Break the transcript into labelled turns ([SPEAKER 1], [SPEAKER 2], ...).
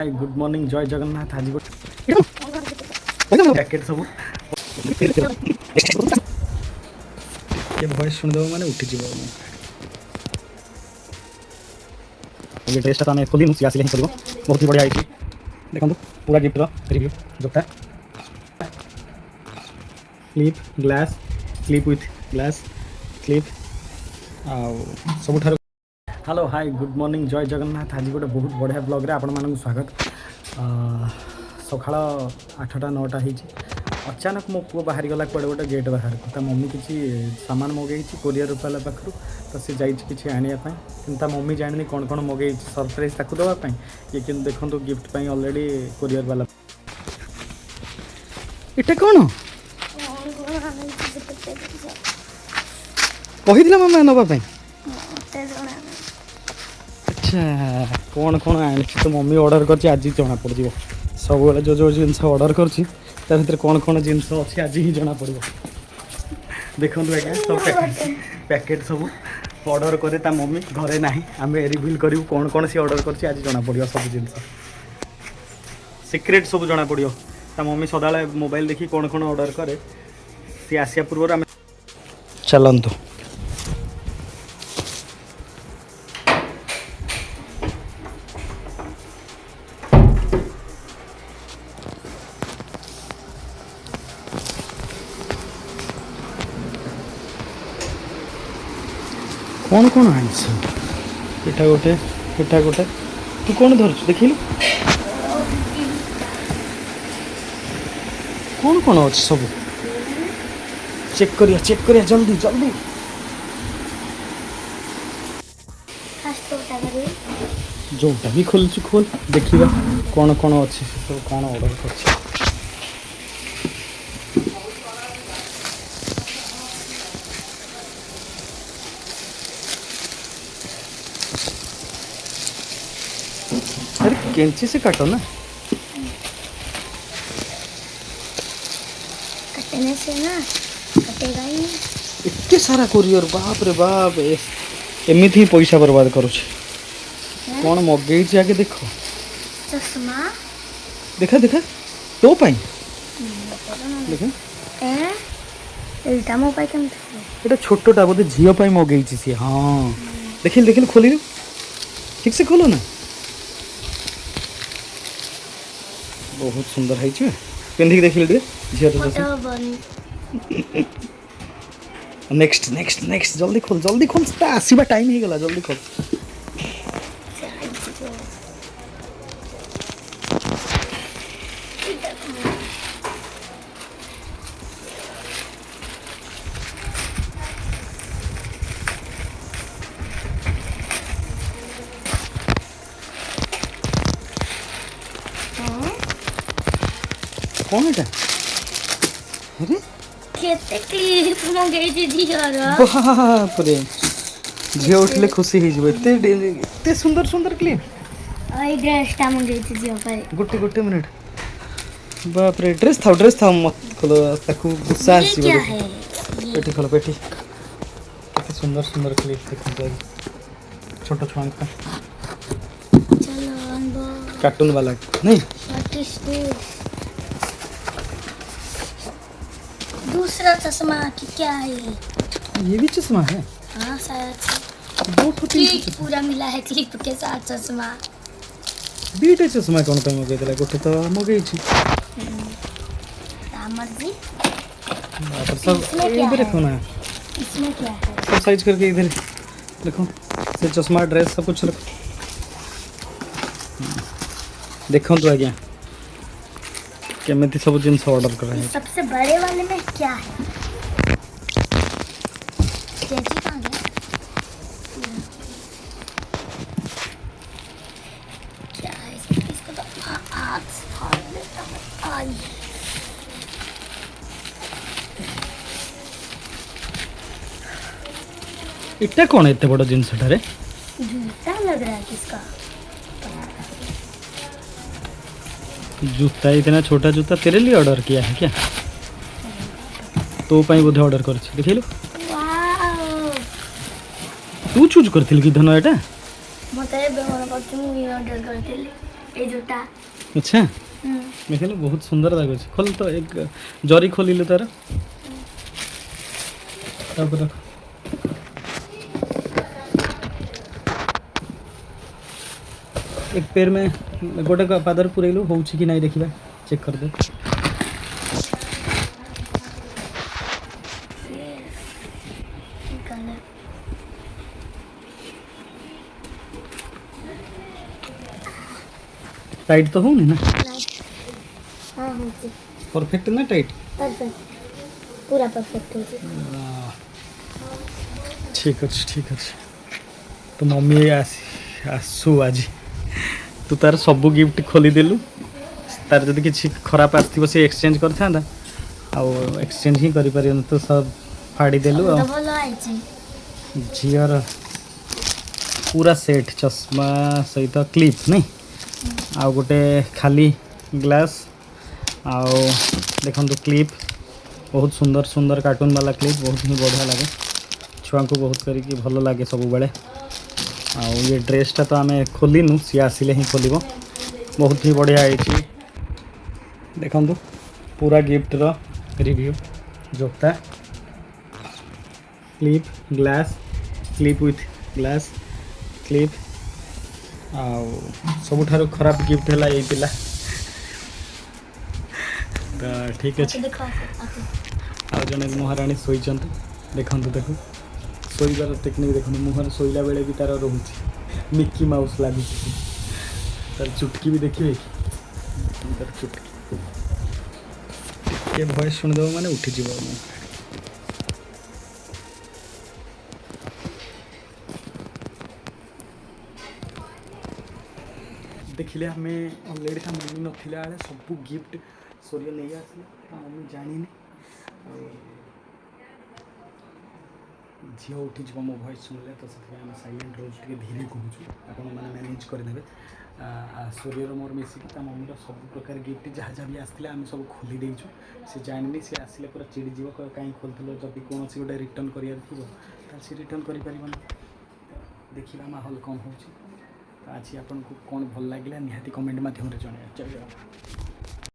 [SPEAKER 1] Good morning जय जगन्नाथ आज packet सब ये वॉइस सुनदेव माने उठिज ड्रेसटा आम खोलू सी आसिले चलो बहुत ही बढ़िया है देखो पूरा गिफ्टर रिव्यू जोटा clip glass clip with glass clip सब हेलो हाय गुड मॉर्निंग जय जगन्नाथ आज गोटे बहुत बढ़िया ब्लॉग आपण मानक स्वागत सकाळ 8टा 9टा हो अचानक मो पु बाहरी गला कड़े गोटे गेट बाहर को मम्मी किसी सामान मगई कोरियर वाला पाखु तो सी जाइए आने कि मम्मी जानी कौन कौन मगई सरप्राइज ताकू देवाई ये कि देखो गिफ्ट ऑलरेडी कोरियर वाला इटा कौन कही मामा नापी अच्छा कौन कौन आनी तो मम्मी ऑर्डर कर आज जना पड़ सब जो जो जिनस ऑर्डर कर कौन कौन जिनस अच्छी आज ही जना पड़ देखो आज्ञा सब पैकेट सब ऑर्डर करे ता मम्मी घरे ना आम रिविल करूँ कौन कौन सी ऑर्डर कर आज जना पड़ो सब जिन सिक्रेट सब जना पड़ो ता मम्मी सदा मोबाइल देखी कौन कौन ऑर्डर करे सी आसिया पूर्व आम चलतु कौन कौन आटा गोटे एटा गोटे तू कौन धरचु देखिलु कौन कौन अच्छे सब चेक करिया जल्दी जल्दी जोटा भी खोलु खोल देखिबा कौन कौन अच्छे सब कौन ऑर्डर कर अरे कैंची से काटो ना
[SPEAKER 2] कटने से ना कटेगा ही
[SPEAKER 1] इतने सारा कोरियर बाप रे बाप एमती ही पैसा बर्बाद करुछ कौन मगई आगे देखो
[SPEAKER 2] चश्मा
[SPEAKER 1] देखा देखा तो पाई देखा
[SPEAKER 2] एटा मो पाई केम
[SPEAKER 1] एटा छोटोटा बोधे झियो पाई मगई सी हाँ देखिल देखिल खोली ठीक से खोलो ना बहुत सुंदर है पिंधिक देखिल झील नेक्स्ट नेक्स्ट नेक्स्ट जल्दी खोल आसवा टाइम ही गला जल्दी खोल कौन है अरे
[SPEAKER 2] केते क्लिप मंगई दीदी यार
[SPEAKER 1] बाप रे झे उठले खुशी ही जबे एते सुंदर सुंदर क्लिप
[SPEAKER 2] आई ड्रेस ता मंगई दीदी पर
[SPEAKER 1] गोटे गोटे मिनट बाप रे ड्रेस था मत खोलो ताकू गुस्सा आसी
[SPEAKER 2] क्या है
[SPEAKER 1] पेटी खोलो पेटी कितने सुंदर सुंदर क्लिप देखो छोटा छुआ का
[SPEAKER 2] चलो अनबॉक्स
[SPEAKER 1] कार्टून वाला नहीं
[SPEAKER 2] व्हाट इज दिस दूसरा चश्मा कि क्या है
[SPEAKER 1] ये भी चश्मा है
[SPEAKER 2] हाँ शायद
[SPEAKER 1] दो
[SPEAKER 2] क्लिप पूरा मिला है क्लिप के साथ चश्मा
[SPEAKER 1] बीटे चश्मा कौन पे मगे देला गोटे तो मगे छी
[SPEAKER 2] मर्जी
[SPEAKER 1] सब इधर देखो ना
[SPEAKER 2] इसमें क्या है
[SPEAKER 1] सब साइज करके इधर देखो से चश्मा ड्रेस सब कुछ रखो देखो तो आज्ञा केमिति सब जिनस ऑर्डर कर रहे हैं
[SPEAKER 2] सबसे बड़े वाले में क्या है कैंची कहाँ गया क्या है इसको तो आज फाड़ लेता हूँ आज
[SPEAKER 1] इट्टा कौन है इतने बड़ा जिनस रे
[SPEAKER 2] जूता लग रहा है किसका
[SPEAKER 1] जूता इतना छोटा जूता तेरे लिए ऑर्डर किया है क्या तो पाई बोधे ऑर्डर कर देखिलु तू चूज करथिल कि धन एटा
[SPEAKER 2] मते बेमन करथि मु ऑर्डर करथिली ये जूता
[SPEAKER 1] अच्छा देखिलु बहुत सुंदर लाଗୁଛି खोल तो एक जरी खोलिलु तार तापर एक पैर में गोटे पादर पुरेलु होउछि कि नहीं देखिबा चेक कर दे
[SPEAKER 2] कलर
[SPEAKER 1] टाइट तो होनी ना
[SPEAKER 2] हाँ हाँ जी
[SPEAKER 1] परफेक्ट ना टाइट
[SPEAKER 2] परफेक्ट पूरा परफेक्ट हो जी
[SPEAKER 1] ठीक अच्छे तो मम्मी आसू आज तू तार सब गिफ्ट खोलीदेलु तार जब किसी खराब आसो सी एक्सचेंज कर था एक्सचेंज ही कर तो सब फाड़ीदेलु
[SPEAKER 2] तो भल आइछि
[SPEAKER 1] झीर पूरा सेट चश्मा सहित क्लिप नहीं आउ गोटे खाली ग्लास आउ देखो क्लिप बहुत सुंदर सुंदर कार्टून वाला क्लिप बहुत ही बढ़िया लगे छुआ को बहुत करिकी भल लगे सब बेले आउ ये ड्रेसटा तो आम खोलनु सी आसिले ही खोल बहुत ही बढ़िया है देखु पूरा गिफ्टर रिव्यू जोता clip glass clip with glass clip आउ सबुठारु खराब गिफ्ट है ये पिला तो ठीक अच्छे
[SPEAKER 2] देखो आके
[SPEAKER 1] आउ जने महाराणी शोचंत देखु देखु शोबार टेक्निक देखो मुहर शोला बेले भी तार रोचे मिक्की माउस लगुच तार चुटकी भी देखिए तार चुटकी के भॉइस शुणिदेव माने उठी जीव देखिले आम अलरेडी ता मम्मी नथिला बेले सब गिफ्ट सूर्य नहीं आसला मम्मी जानी झील उठी मो भॉइस शुणिले तो से सैलेंट रोज टे धीरे कहूँ आपने मैनेज करदे सूर्यर मोर मिसिक मम्मीर सब प्रकार गिफ्ट जहाँ जहाँ भी आसला आम सब खोली देचु से जानी सी आसिले पूरा चिड़ी जीव कहीं खोलते जब कौन गोटे रिटर्न कर सी रिटर्न कर देखा माहौल कौन हो आज आपको कौन भल लगे निहाती कमेंट मध्यम जन चलिए।